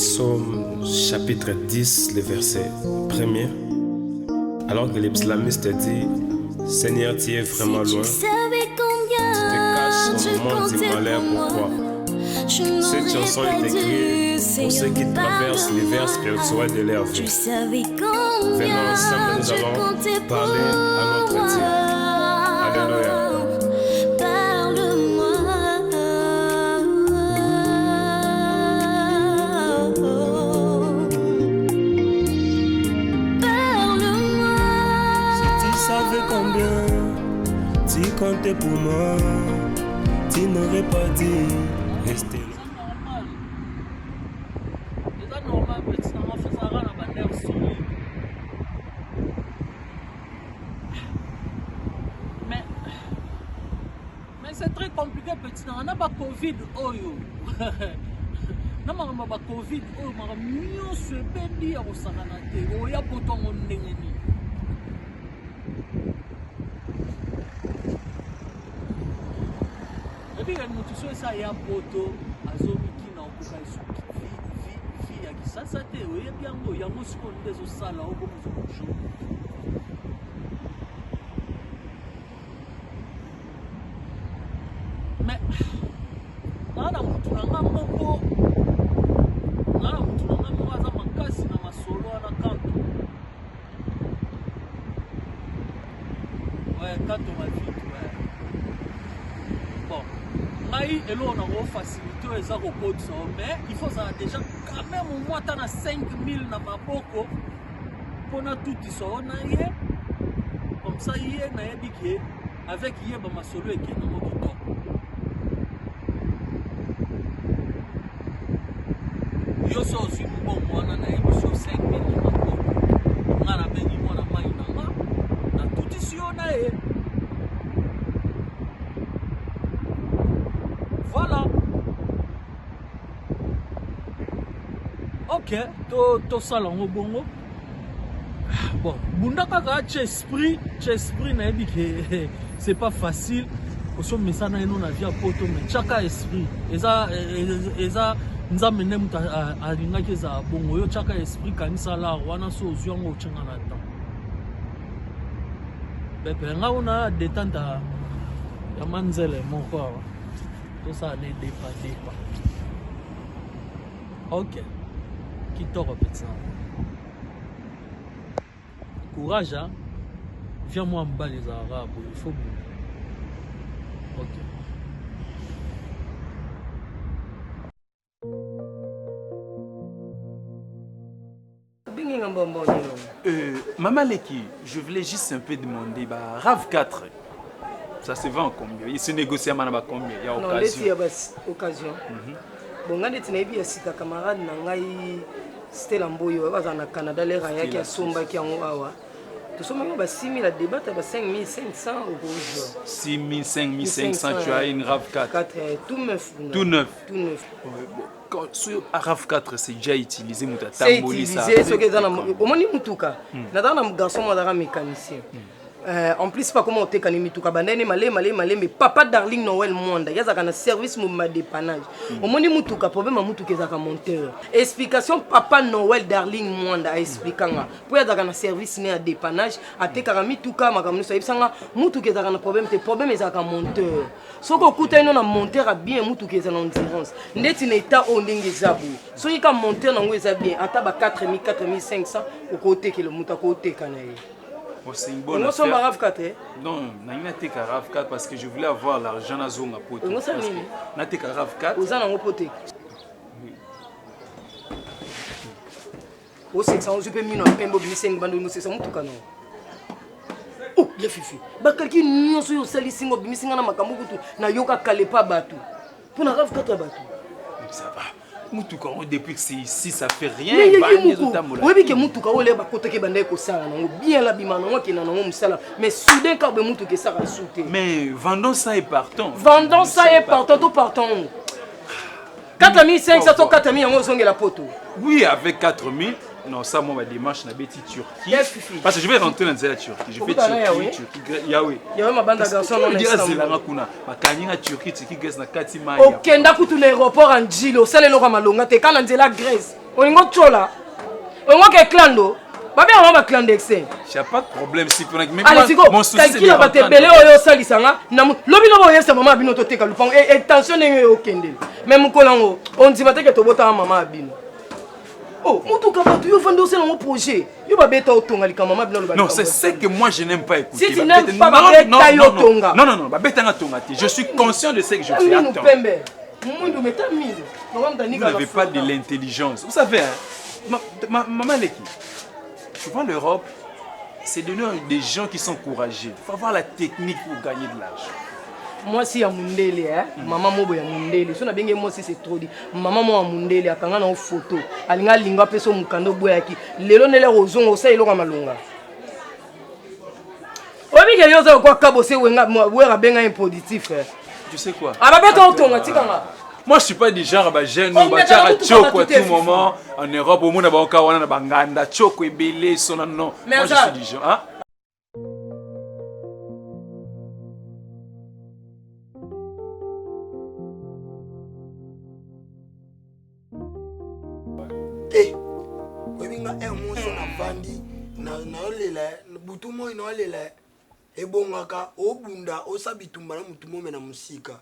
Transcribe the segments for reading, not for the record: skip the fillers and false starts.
Psaume chapitre 10, le verset 1er. Alors que les psalmistes disent, Seigneur, tu es vraiment loin. Tu te caches au moment du malheur, pourquoi? Cette chanson est écrite pour ceux qui traversent l'hiver spirituel de leur vie. Vraiment, ensemble, nous allons parler à notre Dieu. Alléluia. Combien tu comptais pour moi, tu n'aurais pas dit rester là. C'est normal, petit maman fait ça à la bannière solide. Mais c'est très compliqué, petit maman. On n'a pas Covid, oh yo. On n'a pas Covid, oh, on a mieux se bénir au Saranate. Oh, il y a pourtant mon négénie. Ça y a poto azomiki na okuka isuki vi ya kisasa te oyebi yango yango sikoyo nde ezosala okomoza kojo mais naa na mutu na nga moko aza makasi na masolo wana kanto kanto mavitu bon et là on a facilité les aéroports, mais il faut ça déjà quand même au moins 5 000 na maboko pour tout ça comme ça hier na yebiki avec hier ba masolo eke na mokito yo so si bon mwana na yebi so 5 000 na maboko ngana bengi mwana mai na tout ici on a voilà. Ok, to salon au bongo. Bon, bunda kaka esprit na yebi que c'est pas facile. Oso mesana eno na via poto mais chaka esprit. Eza nzambe ne muta alinga keza bongo yo chaka esprit kanisa la wana so ozwango chenga na temps. Pepe nga una détente ya manzele moko. Tout ça n'est pas. Ok. Qui te répète ça? Courage, hein? Viens-moi en bas les Arabes, il faut bouger. Ok. Maman Leki, je voulais juste un peu demander, RAV4. Ça se vend combien? Il se négocie à combien? Il y a occasion. Non, il y a occasion. Bon, on a des camarades, c'était l'amboyo, au Canada, les rayas qui a somba qui ont awa. Tout ça, on a 6 000 à débattre, 5 500 euros. 6 000, 5 500, tu as une RAV4. Tout neuf. Tout neuf. Tout neuf. Sur RAV4, c'est déjà utilisé. C'est utilisé, ce que au moins, Moutuka. Nous avons un garçon, un mécanicien. En plus, pas comment on t'a mis tout cabane, malé, mais papa Darling Noël Monde, il y a un service de dépannage. Au moins, il y a un problème à monteur. Explication papa Noël Darling Monde a expliqué. Pour y avoir un service de dépannage, à te carami tout cas, ma caméra, il y a un problème, le problème est un monteur. Si on écoute un monteur à bien, il y a une endurance. Net in état on dingue zabou. Si on a un monteur, on a bien, à table 4 000, 4 500, au côté que le monteur côté canaille. C'est une bonne affaire. Non, je n'ai pas RAV4 parce que je voulais avoir l'argent à Zonga Poto. Je n'ai pas RAV4. Vous avez un pote. Au 700, je peux m'en faire un 5 bandes de 600 tout canon. Oh, il y a fifi. Quelqu'un n'y sur salissing of missing à Makamutu, n'a yoka kalepa batu. Pour la RAV4 batu. Ça va. Mutuka depuis que c'est ici ça fait rien. Oui que mutuka ole ba côté ke bande ko sala non bien la bimana ngo ke nango musala mais soudain ka be mutuka ça va sauter. Mais vendons ça et partons. Vendons ça et partons tout partons. 4500 4000 ngo zonge la poto. Oui avec 4000. Non, ça, moi, ma démarche, c'est Betty Turquie. Parce que je vais rentrer dans la Turquie. Je fais Turquie. Yahweh. Yahweh, ma bande de garçons, on est ensemble. Ma Turquie, c'est qui gagne na Katima. Ok, ndakutu l'aéroport en Gilo. Ça, les lora malonga. T'es quand on dit la Grèce. olingo tchola olingo ke clando babe on va clandestin. Il n'y a pas de problème si pour même allez mon souci c'est de battre belé oyo salisanga na lobi no boye sa maman abino to teka lupango et tension ndenge okende même kolango on dit bateke to bota maman abino. Oh, mutu ka batu yo vando c'est mon projet. Yo ba beta otonga lika maman abino lo. Non, c'est ce que moi je n'aime pas écouter. Si tu n'aimes pas beta yo tonga. Non, ba beta nga tonga. Je suis conscient de ce que je fais. Attends. Vous n'avez pas de l'intelligence. Vous savez, hein, maman Leki, tu vois l'Europe, c'est donner des gens qui sont courageux. Il faut avoir la technique pour gagner de l'argent. Moi si ya mundele hein, maman mobo ya mundele. So na benge moi si c'est trop dit. Maman mo ya mundele akanga na photo. Alinga linga peso mukando boyaki. Lelo nele rozongo sa eloko malunga. Obi ke yoza kwa kabose wenga wera benga impositif. Tu sais quoi? Ah ba beta otonga tikanga. Moi je suis pas du genre à jeune ou à tchoko à tout moment en Europe au monde à Baka wana na banganda tchoko et belé son non. Moi je suis du genre hein. Eh, webinga emotion na bandi na olela butu mo ino olela ebongaka obunda osabitumba na mutu mo mena musika.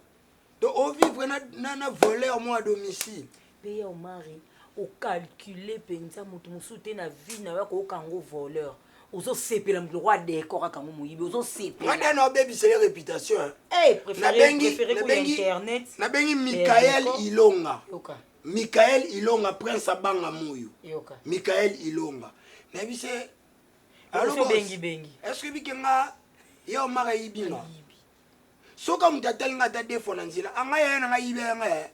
Donc on vivre na voleur moi à domicile. Payer au mari, au calculer pensa mutu musute na vie na ko kango voleur. Ozo sepe la roi décor à kango muyibi ozo sepe. Moi na baby c'est la réputation. Eh préféré pour internet. Na bengi Michael Ilonga. Michael Ilonga prince abanga moyo. Michael Ilonga. Na bi c'est alors bengi. Est-ce que bikenga yo mara yibinga? Soka mutatelinga ta defo na nzila anga yena nga yibe nga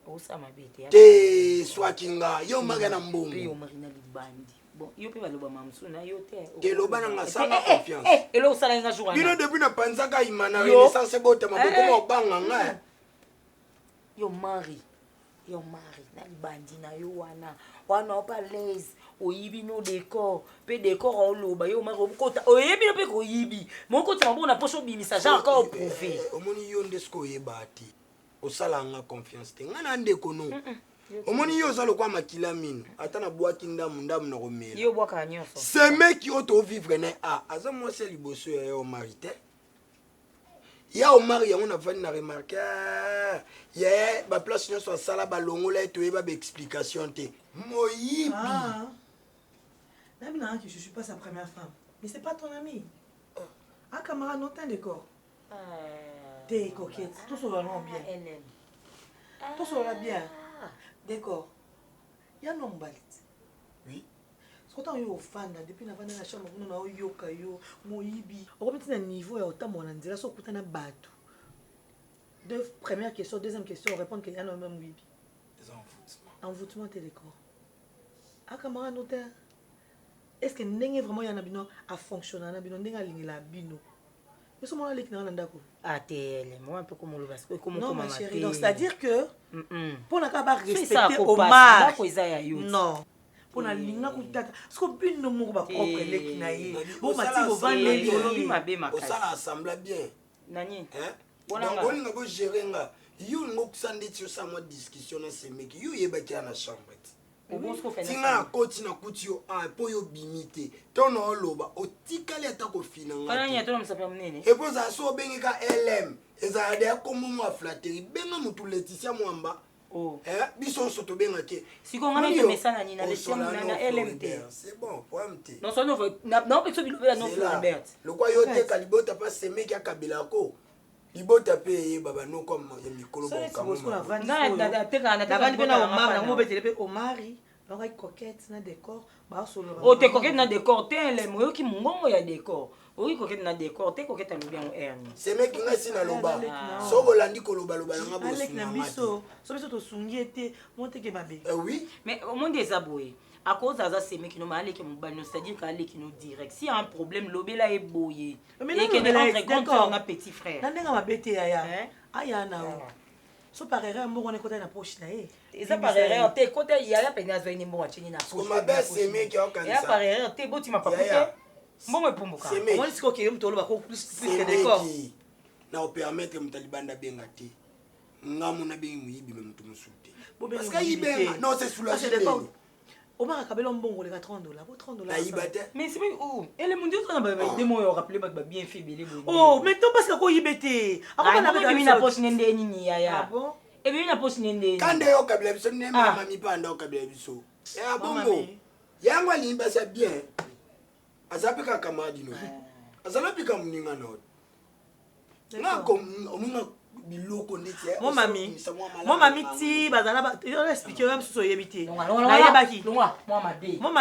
osama bete te swakinga yo mara na mbongo yo mara na libandi bon yo pe baloba mamsu na yo te loba na nga sama confiance elo sala nga jour bino depuis na panzaka imana renaissance bota maboko obanga nga yo mari na libandi na yo wana opa laisse oyibi no décor pe décor oloba yo mari obukota oyebi no pe ko yibi moko te mabona poso bimisa genre ka oprouver omoni yo ndesko yebati osala nga confiance te ngana ndeko no omoni yo zalo kwa makila mino ata na bwaki ndamu na romela yo bwaka nyonso ce mec qui auto vivre na aza moi c'est liboso ya yo marité ya o mari yango na vani na remarquer ya ba place nyonso sala ba longola to yeba ba explication te moyibi. Nabina que je suis pas sa première femme, mais c'est pas ton ami. Un camarade non t'es d'accord. T'es coquette, tout sera bien. Tout sera bien. D'accord. Il y a un homme balit. Oui. Ce qu'on a eu au fan depuis la la chambre, on a eu yoka yo, moyibi. On remet un niveau et autant mon andela so kuta na bateau. Deux première question, deuxième question, répondre qu'il y a un même wibi. Des envoûtements. Envoûtement t'es d'accord. Un camarade non t'es. Est-ce que n'est vraiment yana bino a fonctionner na bino ndenga lingila bino mais ce moment là qui na ndako atele moi un peu comme le basque comme non ma chérie donc c'est à dire que pour na ka ba respecter Omar non pour na linga kutata parce que bino moko ba propre leki na ye bon mati bo vande lobi mabe makasi ça assemble bien nani hein donc on nga bo gérer nga yo ngok sande ti ça moi discussion na ce mec yo yebaki na chambre tinga na koti na kuti yo po yo bimite tono oloba otikali ata kofina nga epoza so obengeka LM ezala de akomo wa flatterie benga mutu Laetitia Mwamba biso so to benga ke siko ngana to mesana ni na Laetitia na LMT c'est bon pour amte non so no na pe so bilobela no Flambert le quoi yo te kalibota pas seme ki akabela ko libota pe baba no comme ya mikolo bon na teka na Omar na mo betele pe Omari donc ay coquette na décor ba solo o te coquette na décor te le moyo ki mungongo ya décor o ki coquette na décor te coquette na bien erni c'est mec nga sina loba so bolandi ko loba nga bo avec na biso so biso to sungiete monte ke babe oui mais au monde des aboyés à cause de ces mecs qui nous allé qui nous bannent c'est-à-dire qu'aller qui nous direct si y a un problème l'obéla est boyé et que des entre contre un petit frère na ndenga mabete ya aya na so par erreur mo on est côté na poche na e eza par erreur te côté ya pena zo ni mo chini na poche ma belle c'est mec qui a kanisa ya par erreur te boti ma papa mo me pomboka on dit ko ke mtolo ba ko plus que décor na o permettre mutalibanda benga te ngamu na bengi muyibi me mutu musute parce que yibenga non c'est soulagé Omar Kabelo mbongo les $30. Pour $30. Mais c'est où? Elle est mon Dieu, on a des mots rappeler bien fait belé. Oh, mais non parce que quoi yibete. Avant on avait mis la poste nende nini ya. Ah bon? Et bien la poste nende. Quand yo kabela biso ne mama mi pa ndo kabela biso. Ya bongo. Yangwa limba sa bien. Azapika kamadi no. Azalapika muninga no. Ngako omunga biloko ndeti. Mon mami ti bazala ba yo expliquer même so yebiti. Na yebaki. Mon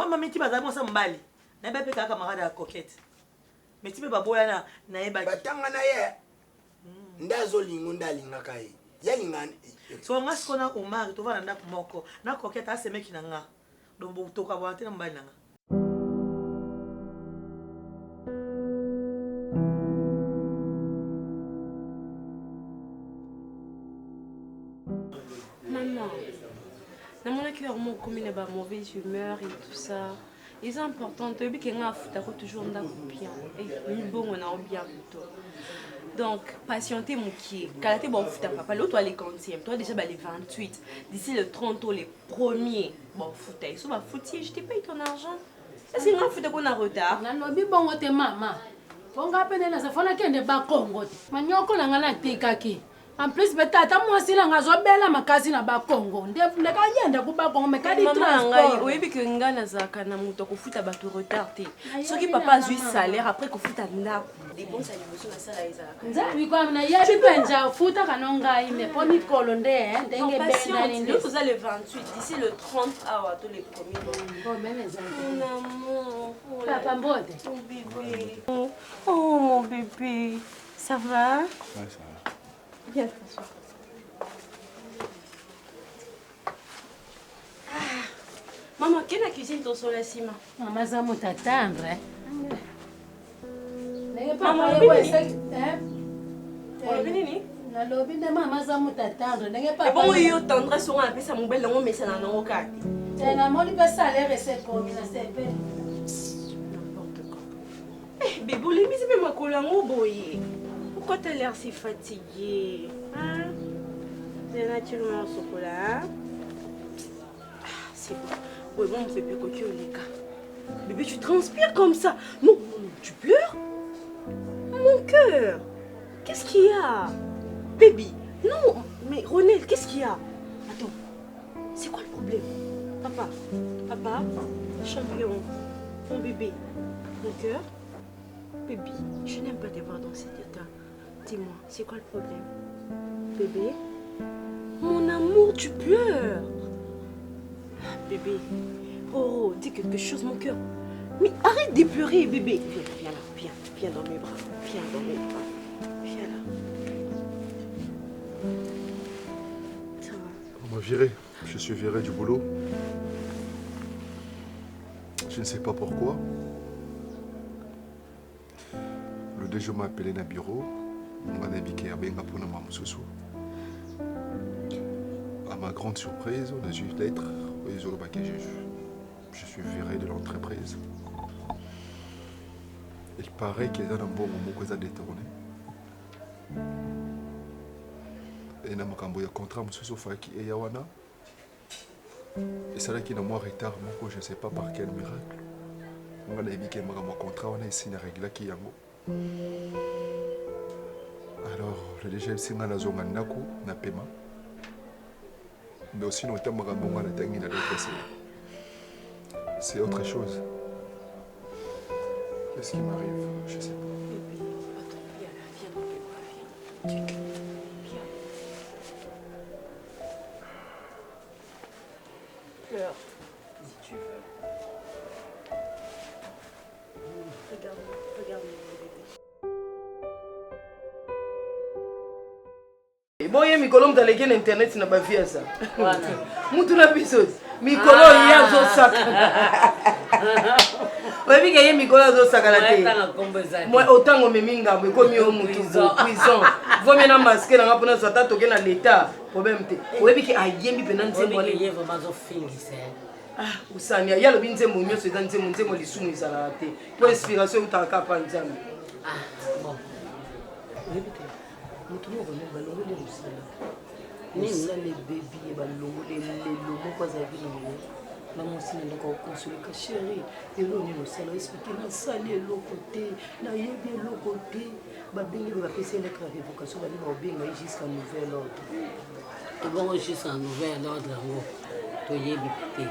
mami ti bazala mo sa mbali. Na ba pe ka camarade à coquette. Mais ti be baboya na yebaki. Batanga na ye. Ndazo lingo ndalinga kai. Yalinga. So ngasikona Omar to va na moko. Na coquette a semeki na nga. Donc to ka boya te na mbali na nga. Mon commune est mauvaise humeur et tout ça. C'est important. Tu sais que tu toujours bien et bon on a bien plutôt. Donc patienter mon qui. Quand tu bon foot papa l'autre les 40e, toi déjà les 28. D'ici le 30 les premiers bon foot. Ils sont foutier, je te paye ton argent. C'est un foot qu'on a retard. Na lobi bongo te mama. Bonga penela sa fona kende ba Congo. Manyoko la ngala tekaki. En plus betata mwasi la ngazobela makasi na ba Congo. Ndeka yenda ku ba Congo mekadi transport. Oui bi que ngana zaka na muto ko futa ba to retard te. Soki papa zui salaire après ko futa ndako. Des bons animations na sala ezaka. Nzabi kwa na yebi penja futa kanonga ime poni kolo ndenge benda ni nous faisons le 28 d'ici le 30 awa tous les premiers. Bon mais les mon amour. Papa Mbode. Mon bébé. Oh mon bébé. Ça va? Ouais, ça va. Viens t'asseoir. Maman, quelle est la cuisine ton sol ici, ma? Maman, ça m'a t'attendre. Maman, na lobi de mama za mutatandre ndenge papa. Et bon yo tendresse on appelle ça mon bel on met ça dans nos cartes. C'est la mode pas salaire et c'est comme ça c'est peu. N'importe quoi. Eh bébé, les mises ma colango boy. Pourquoi tu as l'air si fatigué? Hein? C'est naturellement au chocolat. Ah, c'est bon. Oui, bon, on fait plus coquille au les gars. Bébé, tu transpires comme ça. Non, tu pleures? Mon cœur. Qu'est-ce qu'il y a? Baby, non, mais Ronel, qu'est-ce qu'il y a? Attends, c'est quoi le problème? Papa, champion, mon bébé, mon cœur. Baby, je n'aime pas te voir dans cet état. Dis-moi, c'est quoi le problème? Bébé, mon amour, tu pleures. Bébé, oh, dis quelque chose, mon cœur. Mais arrête de pleurer, bébé. Viens là, viens dans mes bras. Viens dans mes bras. Viens là. Ça va? On m'a viré. Je suis viré du boulot. Je ne sais pas pourquoi. Le DG m'a appelé dans le bureau. On m'a dit qu'il y avait un peu de à ma grande surprise, on a dû l'être. Je suis viré de l'entreprise. Il paraît qu'il y a un bon moment que ça a détourné. Et dans mon contrat, je Yawana. Et c'est là qu'il y a un retard, je ne sais pas par quel miracle. On a dit qu'il y a un contrat, on a signé une règle qui est alors, le DG c'est dans la zone na paiement. Mais aussi, nous avons c'est autre chose. Qu'est-ce qui m'arrive? Je sais pas. Bébé, attends, viens là, viens dans mes bras, viens. Pleure, si tu veux. Regarde mon bébé. Boye mikolo mtaleke na internet na bafia sa. Mutu na biso. Mikolo yazo saka. Webi ke ye mikolo yazo saka la te. Moi otango meminga mwe komi o mutu prison. Vomé na masque na ngapona so tata toke na l'état. Problème te. Webi ke ayembi pena nzembo ale. Ye vraiment zo fingisa. Ah, usania ya lobi nzembo nyoso eza nzembo lisumu izala te. Po inspiration utaka pa nzambe. Ah, bon. Webi te. Mutu mo balongo de musala. Ni na le baby balongo de le lomo kwa za vile. Maman aussi n'a pas consolé que chérie. Et l'on est au salon expliqué na salé l'autre côté, na yébi l'autre côté. Bah bien il va passer une révocation, va dire bien mais jusqu'à nouvel ordre. Tout bon jusqu'à nouvel ordre là. To yébi pété.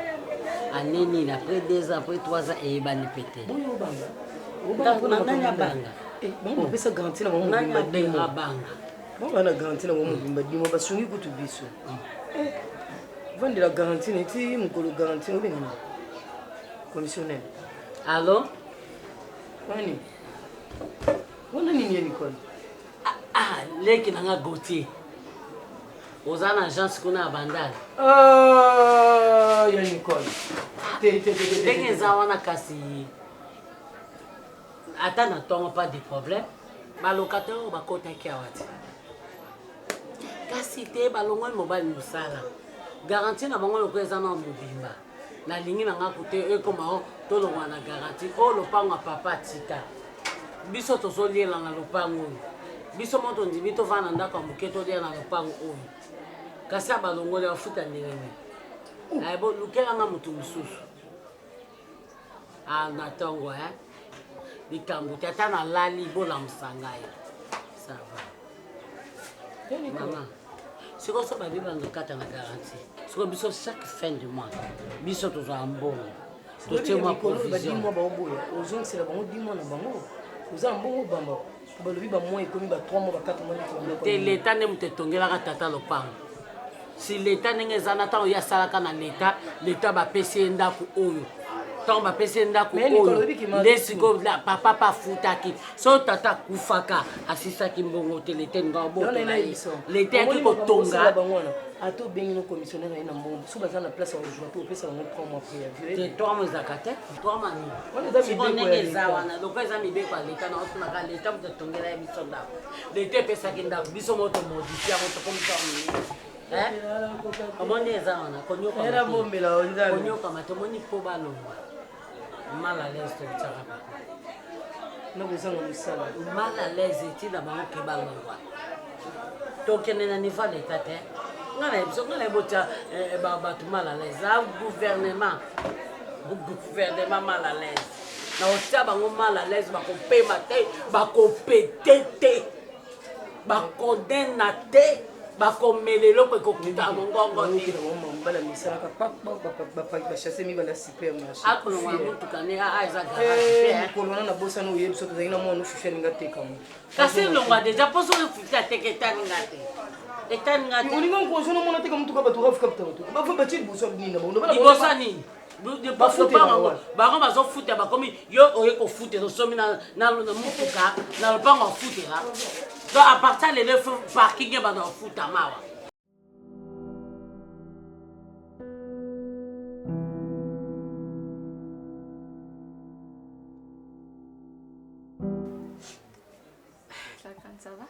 Année après 2 ans, après 3 ans et bani pété. Bon yo banga. Tant na nanya banga. Eh bon on peut ça garantir na maman nanya benga banga. Bon on a garanti na maman bimba dimo ba sungi kutu biso. Vendre la garantie, tu me garantie, ou bien commissionnaire. Allô? Wani? Wana nini Nicole? Leki nanga Gauthier. Aux agence qu'on a bandal. Ya Nicole. Denge zawana kasi. Attends, n'attends pas de problème. Ma locataire va côté kiawati. Kasi te balongo mobile musala. Garantie na bango lokweza na mobimba. Na lingi na ngakute ekoma to longwa na garantie o lopango papa tika. Biso to soliela na lopango. Biso moto ndibi to vana ndako muketo lia na lopango oyo. Kasi balongo le afuta ndenge. Na ebo lukela na mutu mususu. Na tongo likambo tata na lali bola msangai. Ça va. Maman. Si on se bat dans le cadre de la garantie, si on a chaque fin de mois, si on a un bon, si on a provision. Si on a un bon, si on a un bon, si on a un bon, l'État n'est pas tata le pan. Si l'État n'est pas l'État, l'État va payer un dako oyo. Tant va payer un dako oyo. Desiko la papa pas futaki. So tata kufaka asisa kimbongo l'État nga bo. L'État qui ko tonga. Ato bengi no commissionnaire na mbombo. So baza na place au jour pour pesa ngo 3 mois préavis. Te 3 mois zakate. 3 mois ni. On est dans les zawana. Donc ça mi be kwa l'État na otuna ka l'État mo tongela ya bisonda. L'État pesa kinda biso moto modifier moto comme ça. Comment les zawana konyoka. Era bombela onza. Konyoka matomoni po balonga. Mal à l'aise de Tcharaba. Nous avons le salaire. Mal à l'aise et il a manqué de balles. Donc, il n'y a pas d'État. On a mal à l'aise. Le gouvernement mal à l'aise. Nous avons mal à l'aise. Nous avons payé ma tête. Nous avons pété. Nous avons condamné. Bakomele loko ekokuta ngongo ni bala misala ka pa chasser mi bala supermarché akolo wa mutu kane aiza gara kolona na bosa no yebiso to zina mo no shusha ngate kam kasi longwa deja poso le futa teketa ngate etani ngate ulinga nkozo no mona teka mutu ka batu rafika to ba fa bati boso ni na bono bala bosa ni bango bazofuta bakomi yo oye kofuta osomi na mutuka na lopango afutela donc à partir de le parking ba na futa mawa ça va?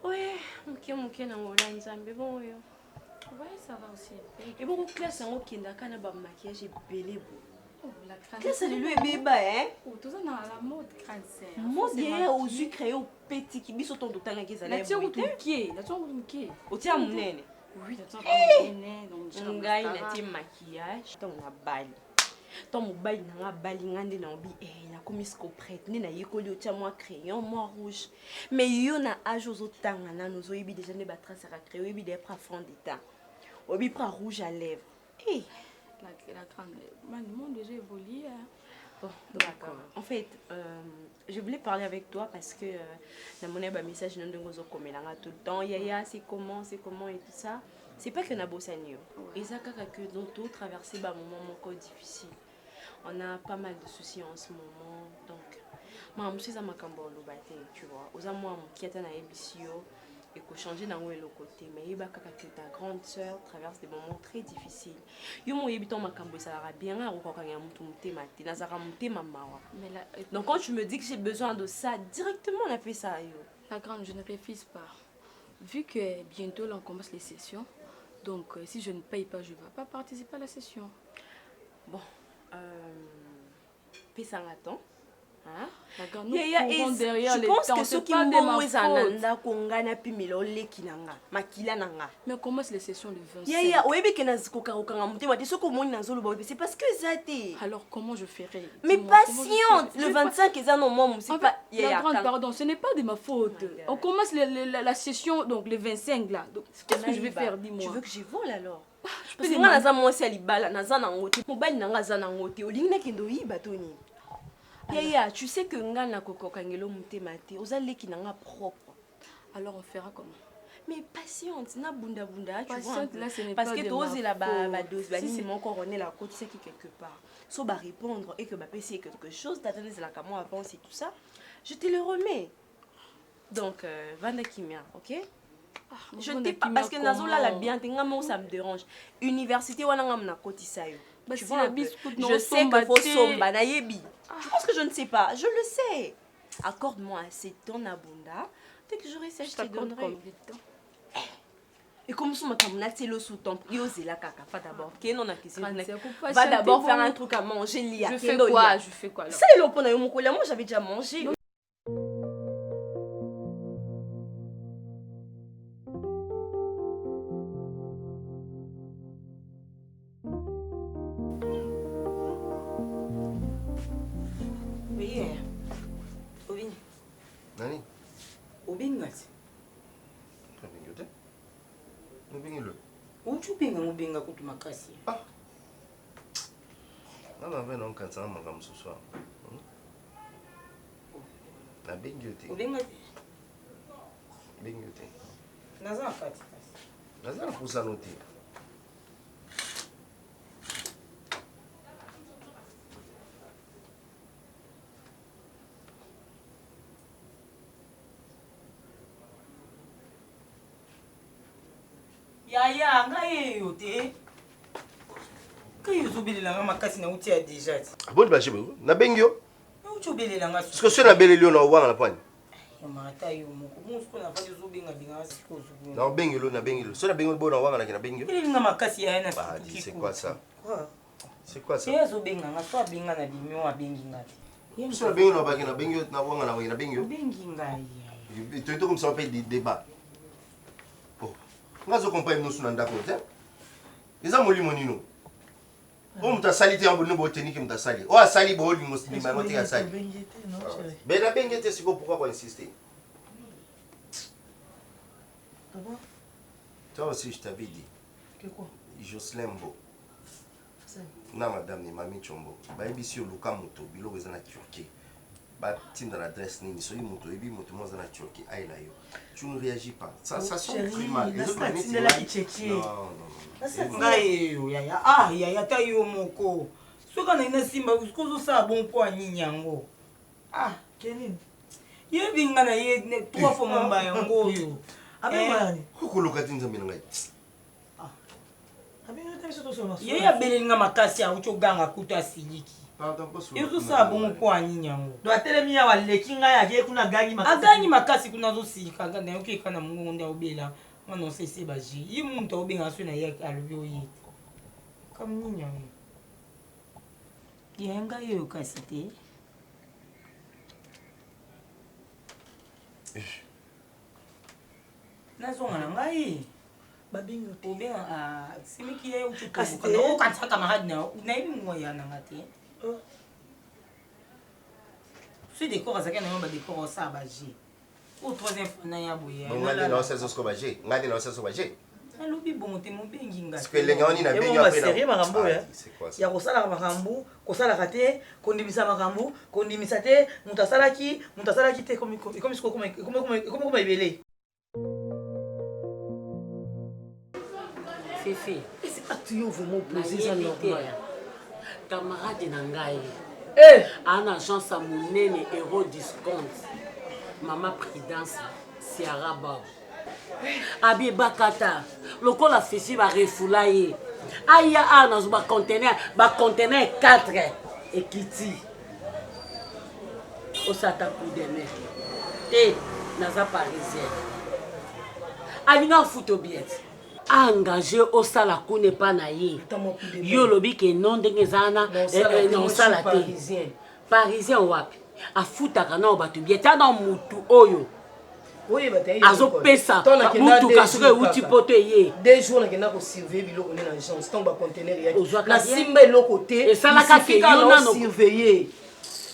Ouais, muke na ngola nzambe bon yo. Ouais, ça va aussi. Et bon, classe en qui n'a qu'un maquillage belé beau. Oh, la crâne. Classe le lui bébé hein? Oh, tout ça dans la mode crâne c'est. Mode hier aux yeux créés au petit qui biso ton d'autant que ça la tire ou tout qui? La tire ou qui? Au tire mon nene. Oui, la tire mon nene donc on gagne la tire maquillage ton na bali. Ton mobile na bali ngande na obi na comme ce prête ni na yekoli otia moi crayon moi rouge. Mais yo na âge aux otanga na nous oyebi déjà ne batra ça créer oyebi des pra fond d'état. Obi pra rouge à lèvres. Eh la grande le monde déjà évolué. Bon, d'accord. En fait, je voulais parler avec toi parce que dans mon message non de comme tout le temps yaya c'est comment et tout ça. C'est pas que na bossani. Et ça que dans tout traverser ba moment encore difficile. On a pas mal de soucis en ce moment donc moi je suis à makambo lobate tu vois. Aux moi qui est na ebisio et que changer dans le côté mais il y a que ta grande sœur traverse des moments très difficiles. Yo mo yebi ton makambo ça va bien à ko kanya mutu mutema ti na zaka mutema mawa. Mais là donc quand tu me dis que j'ai besoin de ça directement on a fait ça yo. La grande je ne refuse pas. Vu que bientôt là on commence les sessions donc si je ne paye pas je ne vais pas participer à la session. Bon paie ça attend. Je pense que ceux qui m'ont ezananda kongana pimela oleki nanga makila nanga. Mais comment c'est les sessions de 25? Ya oyebi ke nazikoka kokanga motema te soko moni nazoloba c'est parce que zate. Alors comment je ferai? Mais patiente, le 25 eza non moi c'est pas la grande pardon, ce n'est pas de ma faute. On commence la session donc le 25 là. Donc qu'est-ce que je vais faire, dis-moi? Tu veux que je vole alors? Parce que nga naza mwasi ya libala naza na ngote. Mobali nanga aza na ngote. Olingi na kendo yiba toni. Ya, tu sais que nga na kokokangelo mutema te, ozaleki nanga propre. Alors on fera comment? Mais patiente, na bunda bunda, tu vois. Là, ce n'est parce pas que de tu ma la faute. dose, si mon coroner la côte, c'est qui quelque part. So ba répondre et que ba c'est quelque chose, t'attends la camo avance et tout ça, je te le remets. Donc Vanda Kimia, OK? Je ne t'ai pas parce que nazola la bien, ça me dérange. Université wana ngam na kotisayo. Tu vois, je sais que faut somba na yebi. Tu penses que je ne sais pas? Je le sais. Accorde-moi assez ton abunda. Dès que j'aurai ça, je te donnerai. Et comme ça, c'est le sous-ton. La kaka. Va d'abord. Va d'abord faire un truc à manger. Je fais quoi? Je fais quoi? Ça, il est mon collègue. Moi, j'avais déjà mangé. Nani? Obingati. Obingote? Obingilo. Uchupinga mubinga kutu makasi. Ah. Nana vena onkansa mangam ce soir. Na bingote. Obingati. Bingote. Naza fati. Naza kusa noti. Ya ngai yote. Kai uzubilela nga makasi na uti ya déjà. Aboni ba shebe na bengyo. Uchubilela nga. Parce que cela belelio na wanga na pani. Ya mata yo moko. Musko na fadi zubinga binga siko zubu. Na bengyo na bengyo. Cela bengyo bona wanga na kina bengyo. Ile nga makasi ya na. Bah, c'est quoi ça? Quoi? C'est quoi ça? Ya zubinga nga so binga na limio wa bengi ngati. Cela bengyo na bakina bengyo na wanga na bengyo. Bengi ngai. Tu es comme ça on fait des débats. Ngazo compagnie nous sunanda kote. Eza molimo nino. O muta sali te ambo no technique muta sali. O asali bo oli muslim ma mote ya sali. Ben la bengete siko pourquoi on insister? D'abord. Toi aussi je t'avais dit. Que quoi? Jocelyn Bo. Na madame ni mami Chombo. Ba ebisi oluka moto bilo eza na Turquie. Ba tinda l'adresse nini so moto ebi moto mo eza na Turquie aila yo. Tu ne réagis pas. Ça sonne très mal. Les autres planètes, ya ta yo moko. Soka na ina simba uskozo sa bon po anyinyango. Ah, Kenin. Ye binga na ye trois fois mamba yango yo. Abengani. Kokoloka tinza mina ngai. Ah. Abengani ta so so. Ye ya belinga makasi ya ucho ganga kuta siliki. Yesu sa bon po anyinyango. Do atelemi ya waleki ngai ake kuna gangi makasi. Agangi makasi kuna zo sika ngana yoke kana mungu nda obela. Mwana sese baji. Yi muntu obenga so na ye alobi oyi. Comme nyinyango. Yenga yo kasite. Nazonga na ngai. Babingo te. Obenga simiki ye uchu kasite. No kansa camarade na ibi moya na ngate. Ce décor à chacun n'a pas décor ça baji. Au troisième fois na ya boye. Ngade na oseso sko baji. Ngade na oseso baji. Alobi bon te mo bengi ngate. Parce que les gens ni na bengi après. C'est makambo ya. C'est quoi ça? Ya kosala makambo, kosala kate, kondimisa makambo, kondimisa te, mutasalaki te comme ibele. Fifi. C'est pas tout vraiment posé ça normal. Camarade nangai. Eh, en agence à monene Euro Discount. Maman Prudence, Ciara Bab. Abi Bakata, le col a fait si va refoulailler. Aya Arnas, ba conteneur 4 et Kitty. Au Sata Koudeme. Et Naza Parisien. Abina Foutobiet. Engagé au Salakoune Panaye. Yo lobi ke non de ngezana non salate. Parisien wapi. afutaka na bato bien ta na mutu oyo azopesa mutuka soki euti poto eye 2 jours nakenda kosurveille biloko nde na agence ntango bacontener yaki nasimba eloko te esalaka ke yo nano surveiller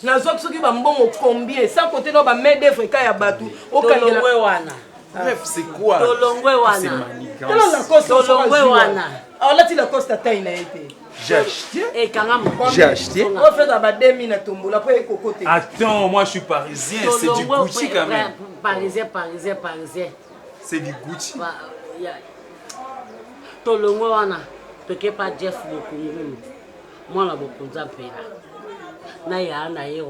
nazwaki soki bambongo combien sans côté no bamain d'œuvre eka ya bato tolongwe wana bref c'est quoi tolongwe wana tolongwe wana alati lacoste ataille na ye te j'ai acheté j'ai acheté on fait dans 2000 na tombola po ekokote. Attends, moi je suis parisien, c'est du Gucci quand même. Parisien. C'est du Gucci. Tolongwe wana toke pa Jeff Bokungulu. Mwana bokunza mpela. Na ya na ye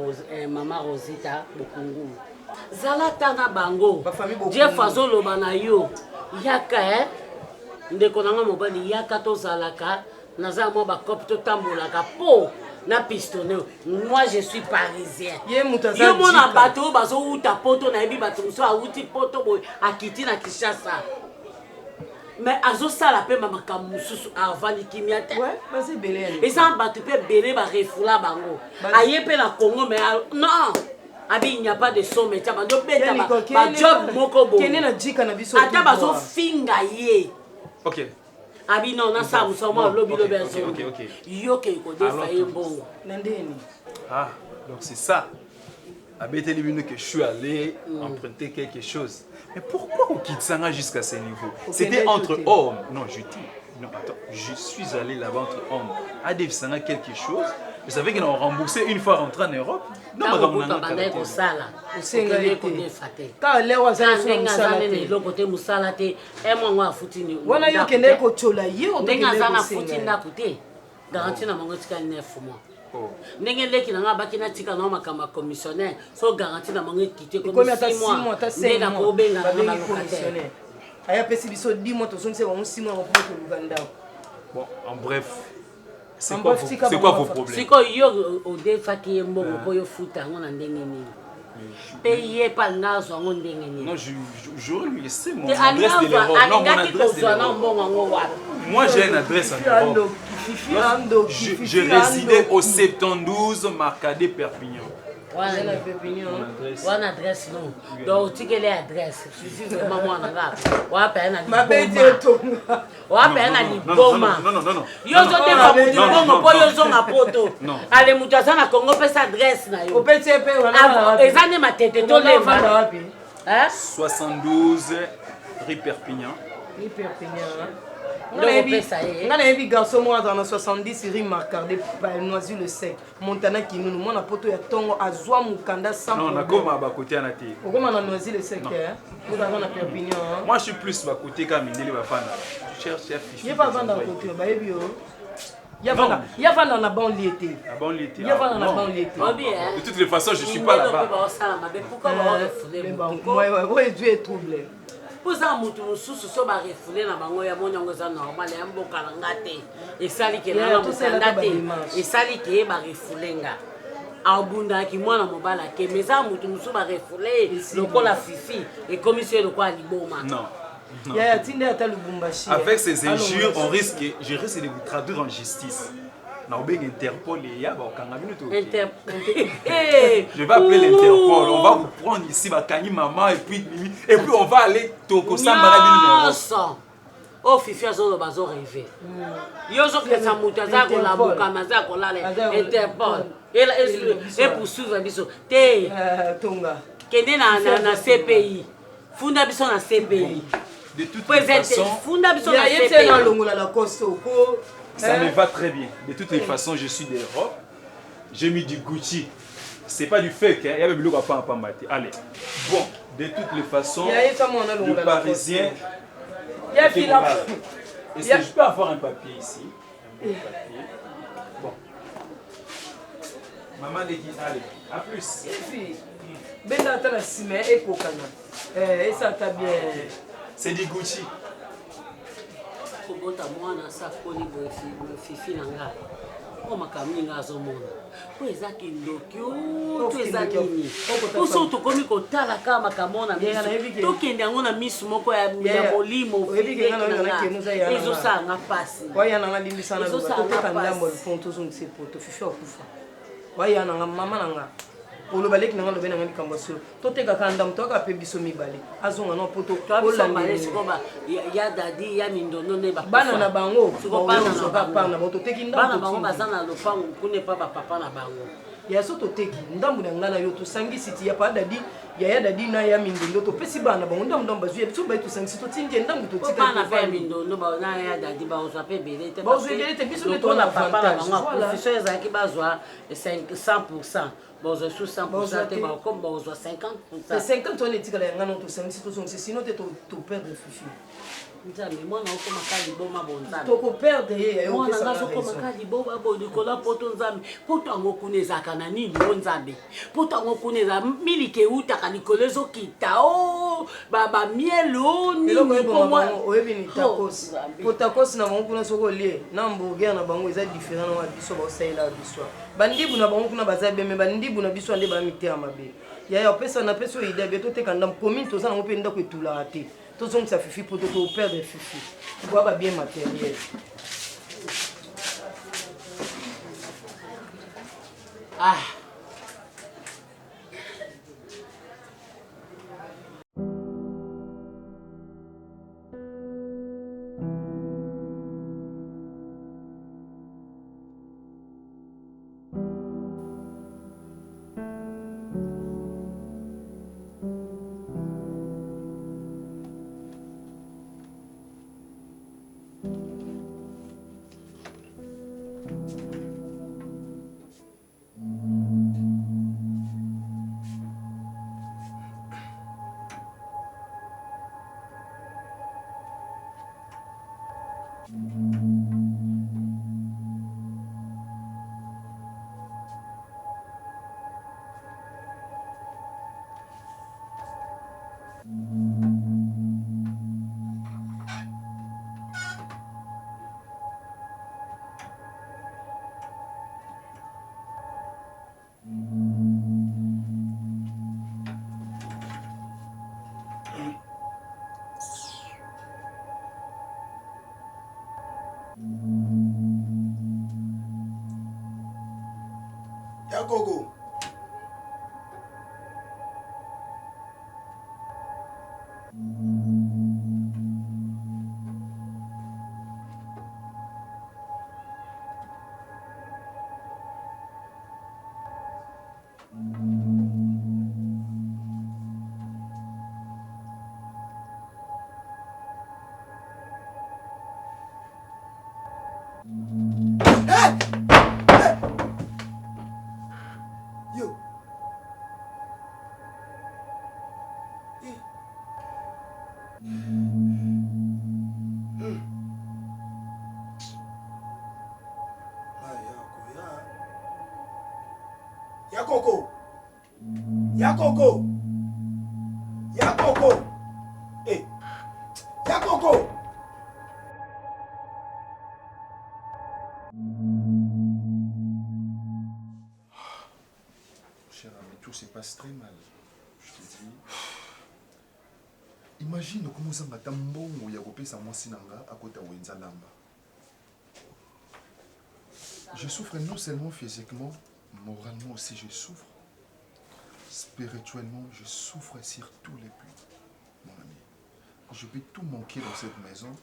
mama Rosita Bokungulu. Zala tana bango. Jeff azoloba na yo. Yaka ndeko nanga mobali yaka to zalaka. Naza mo ba cop to tambolaka po na pistonné. Moi je suis parisien. Yo mona bateau bazo uta poto na ebi bateau so a uti poto boy akiti na Kinshasa. Mais azo sala pe mama kamususu avant kimia te. Ouais, vas-y belé. Et ça bateau pe belé ba refula bango. Aye pe na Congo mais non. Abi il n'y a pas de somme ta bando beta ba job moko bo. Kene na jika na biso. Ata bazo finga ye. OK. Abi non na sa musoma lobi lobi azo. OK. Yo ke ko defa ye bongo. Nandeni. Ah, donc c'est ça. Abete libino que je suis allé emprunter quelque chose. Mais pourquoi au Kitsanga jusqu'à ce niveau? C'était entre hommes. Non, je dis. Non, attends, je suis allé là-bas entre hommes. À Devsanga quelque chose. Je savais qu'ils ont remboursé une fois rentré en Europe. Non, madame, non, ndenge leki nanga bakina tika na makamba commissionnaire so garantie na mangi quitter comme 6 mois ndena ko benga na locataire aya pesi biso 10 mois to sonse ba 6 mois pour que Uganda. Bon, en bref, c'est quoi vos problèmes? C'est quoi yo au defa ki mbongo po yo futa ngona ndenge nini? Payer pas nazo ngona ndenge nini? Non, j'aurais lui laissé mon adresse de l'Europe. Non, mon adresse de l'Europe. Moi j'ai une adresse en Europe. Je résidais au 72 Marcadet Perpignan. One adresse non. Donc tu quelle adresse? Suffit vraiment moi nanga. Wa pa na liboma. Non. Yo zo te ba liboma po yo zo na poto. Ale mutaza na Congo pesa adresse na yo. Opete pe wana. Ezane matete to le ba. Hein? 72 rue Perpignan. Rue Perpignan. On a un garçon moi dans 70 rue Marcadet Noisy le sec. Montana qui nous mon poto ya tongo azwa mukanda sans. Non, on a comme à côté na té. Comment on a Noisy le sec Nous avons na Perpignan. Moi je suis plus à côté comme Mindele Bafana. Je cherche chef. Il pas vendre à côté ba ebio. Il y a vendre na banlieue té. La banlieue té. Il y a vendre na banlieue té. De toutes les façons, je suis pas là-bas. Pourquoi on refouler? Ouais, Dieu est troublé. Poza mutu mususu so ba refouler na bango ya monyango za normal ya mboka ngate esali ke na ngate esali ke ba refoulenga abunda ki mwana mobala ke meza mutu musu ba refouler lokola fifi et commission lokola liboma non. Avec ces injures, je risque de vous traduire en justice. Interpol et je vais appeler l'Interpol, on va vous prendre ici, maman, et puis on va aller au Samba. Oh, Fifi, zo bazo rêver. Yo zo que ça mutaza ko la boka maza ko la Interpol. Et poursuivre biso. Te tonga. Kende na CPI. Funda biso na CPI. De toute façon, funda biso na CPI. Ça me va très bien. De toutes les façons, je suis de l'Europe. J'ai mis du Gucci. C'est pas du fake, hein. Il y avait le pas maté. Allez. Bon, de toutes les façons, le Parisien. Est-ce que je peux avoir un papier ici? Un papier. Bon. Maman Leki, allez. À plus. C'est du Gucci. Kobota mwana sa koni bo fifi nanga o makamni ngazo mona ko ezaki ndokyo to ezaki ni o so to komi ko tala kama kamona to kende ngona misu moko ya molimo fifi nanga ezo sa nga pasi waya nanga limbisa na ko ka ndambo fonto zo nse poto fifi okufa waya nanga mama nanga oloba leki nanga lobe nanga likambo solo totekaka ndambo toyaka mpe biso mibale azonga no po ya dadi ya mindondo ne bana na bango baoyosoka par na bango toteki bana bango baza na lopango kuna epa bapapa na bango ya so toteki ndambo na ngai na yo tosangisi ti ya pa dadi yaya dadi na ya mindondo topesi bana bango ndambo bazwi biso bai tosangisi totindi ndambo totikabana mpe ya mindondo na ya dadi bazwa mpe ebele te bazwa ebele te biso nde tona avantage profession ezalaki bazwa 100%. Bazwa su 100% te bakomi bazwa 50%. 50 wana etikala ya ngai na tosangisi tozongisi sino te toperdre fifi nzambe mwana okomaka liboma bonzambe tokoperdre ye mwana nga azokomaka liboma bodikola poto nzambe poto yango kuna ezalaka na nini o nzambe poto yango kuna eza miliki eutaka likolo ezokita o bamiele o oyebi ni takosi po takosi na bango kuna soki olie na mbourger na bango eza différent na biso baosalela biso bandibu na bango kuna baza beme bandibu na biso ande bamitera mabe yaya opesa na pesa oyo idea bie toteka ndambo commune toza nango mpe ndako etulaka te tozongisa fifi po toperdre fifi boya babien matériel Yagogo. Yakoko. Yakoko. Yakoko. Eh. Yakoko. Cher ami, tout se passe très mal. Je te dis. Imagine comment ça m'a tambongo ya kopesa mwasi nanga akota wenza lamba. Je souffre non seulement physiquement, moralement aussi je souffre. Spirituellement, je souffre sur tous les plans, mon ami. Je peux tout manquer dans cette maison,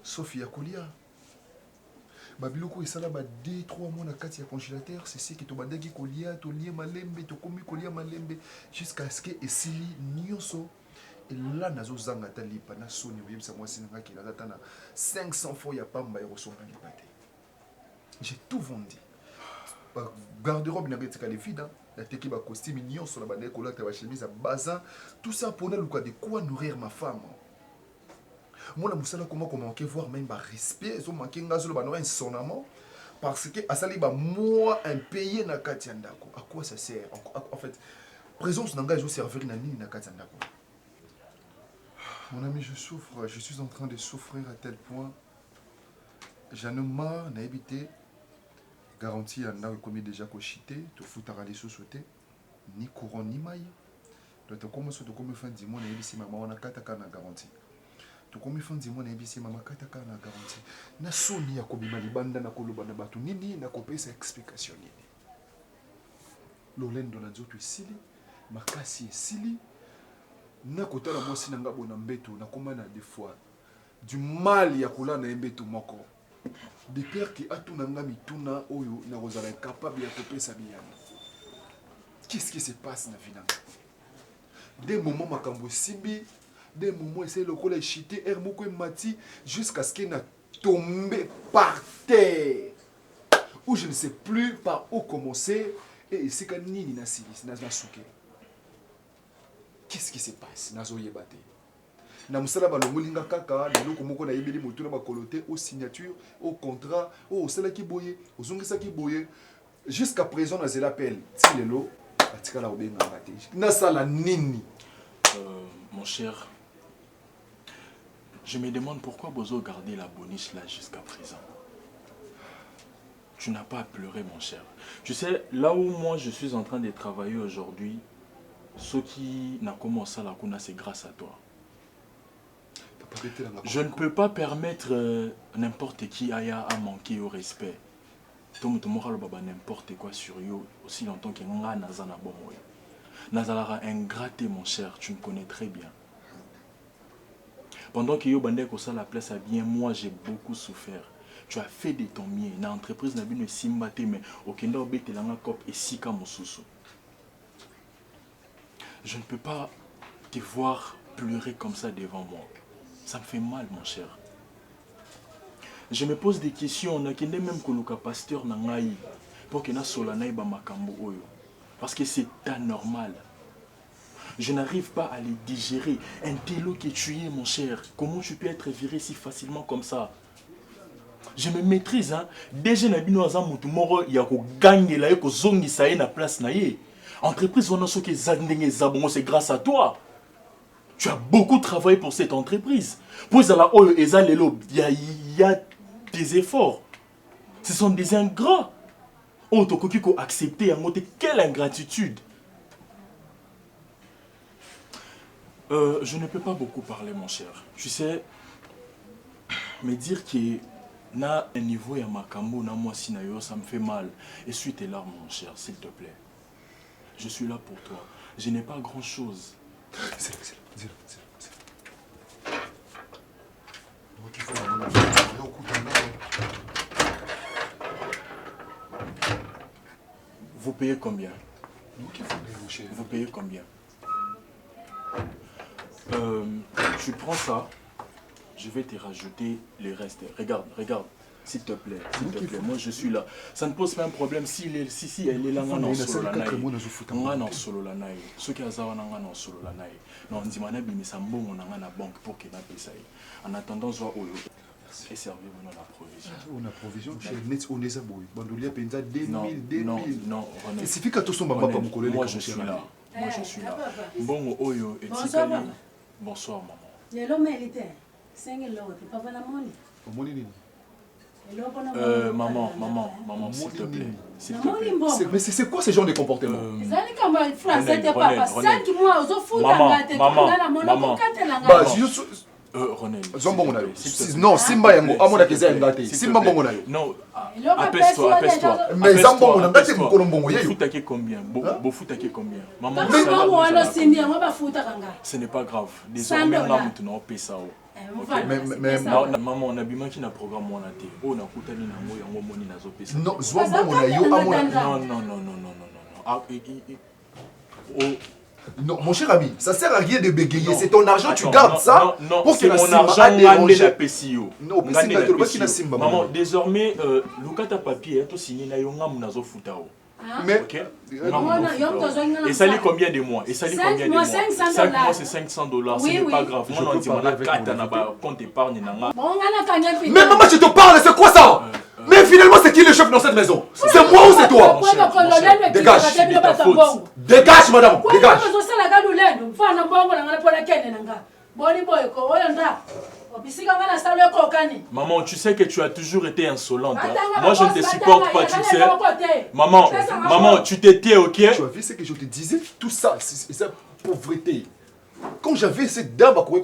sauf Yakulia. Babiloko esala ba 2-3 mois na kati ya congélateur, c'est ce qui to bandaki kolia, to lie malembe, to komi kolia malembe jusqu'à ce que esili nyonso. Et là nazo zanga ta lipa na soni oyebisa mwasi nanga ki nazata na 500 fois ya pamba erosomba lipate. J'ai tout vendu. Garde-robe n'a pas été vide, la teki ba costume nyonso la bande kolata ba chemise à bazin, tout ça pour ne de quoi nourrir ma femme. Moi, je ne sais pas comment voir même respect, je manqué un sonnement parce que asali ba moi un payé na katiandako. À quoi ça sert? En fait, présence n'engage au servir na ni na katiandako. Mon ami, je souffre, je suis en train de souffrir à tel point. J'en ai marre d'habiter. Garantie à n'a commis déjà cochité, te foutre à les sous-sauter, ni courant ni maille. Donc, tu commences à te faire du monde et ici, maman, on a kataka na garantie. Tu commences à faire du monde et ici, maman, kataka na garantie. Na soni ya kobi malibanda na koloba na batu nini na kopé sa explication nini. lolendo na nzoto esili makasi esili nakotala mwasi nanga bona mbeto nakoma na des fois du mal ya kula na mbeto moko de peur que atuna nga mituna oyo na kozala capable ya kopesa biyama. Qu'est-ce qui se passe na vie nanga? Des moments makambo simbi, des moments essayer le coller chité air moko mati jusqu'à ce qu'il n'a tombé par terre. Où je ne sais plus par où commencer et c'est quand nini na silis na souke. Qu'est-ce qui se passe na zoyebate? Na musala balongolinga kaka leloko moko na yebeli moto na bakolote au signature au contrat au sala ki boye au zongisa ki boye jusqu'à présent na zela appel ti lelo atika la obenga ngate na sala nini. Mon cher, je me demande pourquoi Bozo gardait la boniche là jusqu'à présent. Tu n'as pas à pleurer, mon cher. Tu sais, là où moi je suis en train de travailler aujourd'hui, ce qui n'a commencé à la Kuna, c'est grâce à toi. Je ne peux pas permettre n'importe qui à manquer au respect. N'importe quoi sur eux aussi longtemps que nga nazana bomoy. Nazalara ingraté, mon cher, tu me connais très bien. Pendant que yo bandé ça la place à bien, moi j'ai beaucoup souffert. Tu as fait de ton mieux. Na entreprise na bino simbate mais okenda obete langa kop et sika mosusu. Je ne peux pas te voir pleurer comme ça devant moi. Ça me fait mal, mon cher. Je me pose des questions. On a même que pasteur na ngai pour que na solanaï ba makambo oyo. Parce que c'est anormal. Je n'arrive pas à les digérer. Un télo que tu es, mon cher. Comment tu peux être viré si facilement comme ça? Je me maîtrise, hein. Déjà, il y a gagné la zongi ça na place na ye. Entreprise on a ce que c'est grâce à toi. Tu as beaucoup travaillé pour cette entreprise. Pour ça là il y a des efforts. Ce sont des ingrats. Oh, tu as accepté quelle ingratitude. Je ne peux pas beaucoup parler, mon cher. Tu sais, me dire que na un niveau ya makambo na moi sinayo, ça me fait mal. Essuie tes larmes, mon cher, s'il te plaît. Je suis là pour toi. Je n'ai pas grand chose. Vous payez combien? Vous payez combien? Tu prends ça, je vais te rajouter les restes. Regarde, regarde, s'il te plaît, s'il te plaît. Moi je suis là. Ça ne pose pas un problème si elle est là, on solo la naï. On a solo la naï. Ceux qui ont solo la naï. Non, on dit que nous avons une banque pour qu'il ait ça. En attendant, je vais et servez-vous la provision. On a provision, on est à bout. Bandolia Penza 2000. Non, René. C'est ce que moi je suis là. Moi je suis là. Bon, Oyo et Tikali. Bonsoir, maman. Maman, s'il te plaît. Mais c'est quoi ce genre de comportement? René. Non, Simba yango amona keza ngate. Simba bongo na yo. Non. Apaise-toi. Mais Zambo on a ngate mukolo bongo yeyo. Foutake combien? Bofutake combien? Maman. Ce n'est pas grave. Désormais on a maintenant pesa o. Mais maman on a bima qui na programme on a té. O na kutani na mo yango moni nazo pesa. Non, Zambo on a yo amona. Non. Non, mon cher ami, ça sert à rien de bégayer. C'est ton argent, tu gardes ça pour que mon argent déranger. Non, maman, désormais, Lucas papier, tu signé na yonga munazo futao. Mais et ça lit combien de mois? Et ça lit combien de mois? 5 mois c'est $500. Ce n'est pas grave. Moi on dit mon compte épargne nanga. Mais maman, je te parle, c'est quoi ça? Mais finalement, c'est qui le chef dans cette maison? C'est moi ou c'est toi? Dégage. Dégage, madame. Dégage. Maman, tu sais que tu as toujours été insolente. Hein? Moi, je ne te supporte pas, tu sais. Maman, tu t'étais, ok? Tu as vu ce que je te disais? Tout ça, c'est ça, pauvreté. Quand j'avais cette dame à courir,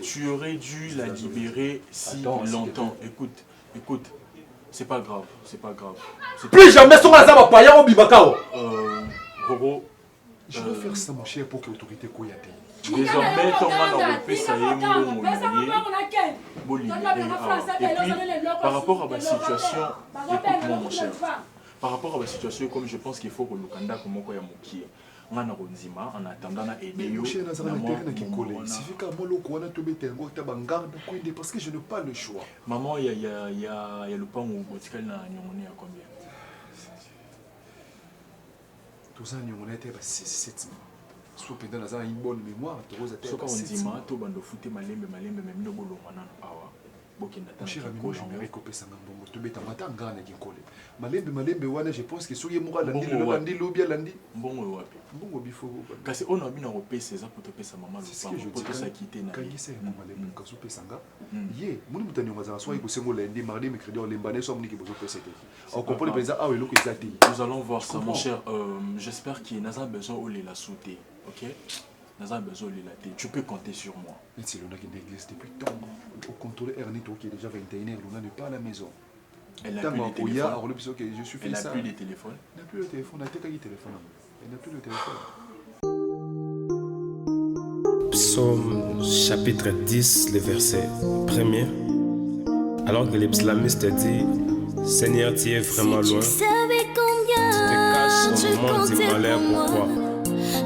tu aurais dû la libérer si longtemps. Écoute, c'est pas grave, c'est pas grave. Plus jamais son azaba paya au bibakao. Poro. Je veux faire ça, mon cher, pour que l'autorité couille à terre. Désormais, ton man a repris ça et puis, par rapport à ma situation, écoute-moi, mon cher. Par rapport à ma situation, comme je pense qu'il faut que le Kanda comme moi ya moki. On a Ronzima en attendant à aider yo. Mon cher, il suffit qu'à moi le tobe parce que je n'ai pas le choix. Maman, il y a le pan au botical na nyongone à combien? Tout ça nyongone était 7 mois. Soit pendant la une bonne mémoire, tu roses à terre. Soit Ronzima, to bando fouté malembe même no bolo manan awa. Mon cher ami, moi je me récupère ça ngambongo. Tu bêta matin ngane qui colle. Malembe wana, je pense que soye moura landi le lobia landi. Mbongo wapi. Mbongo bifo. Kasi on a bien repérer ça pour te payer sa maman le pour te ça quitter na. Kangise mo malembe ka soupe sanga. Ye, moni mutani ngazana soit iko sengo lundi, mardi, mercredi on lembane soit moni ki bozo pesa te. On comprend le président ah oui loko ezati. Nous allons voir ça mon cher. J'espère qu'il n'a pas besoin de la sauter. OK? Tu peux compter sur moi. Mais si l'on a une église depuis tant, au contrôle Ernito qui est déjà 21h, l'on n'est pas à la maison. Elle n'a plus de téléphone. Elle n'a plus de téléphone. Elle n'a plus de téléphone. Elle n'a plus de téléphone. Psaume chapitre 10, le verset 1er. Alors que l'islamiste dit, Seigneur, tu es vraiment loin. Tu te caches au moment du malheur, pourquoi?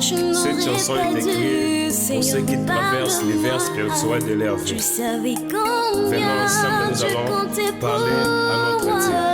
Cette chanson est écrite pour ceux qui traversent l'hiver spirituel de leur vie. Venons ensemble, nous allons parler à notre Dieu.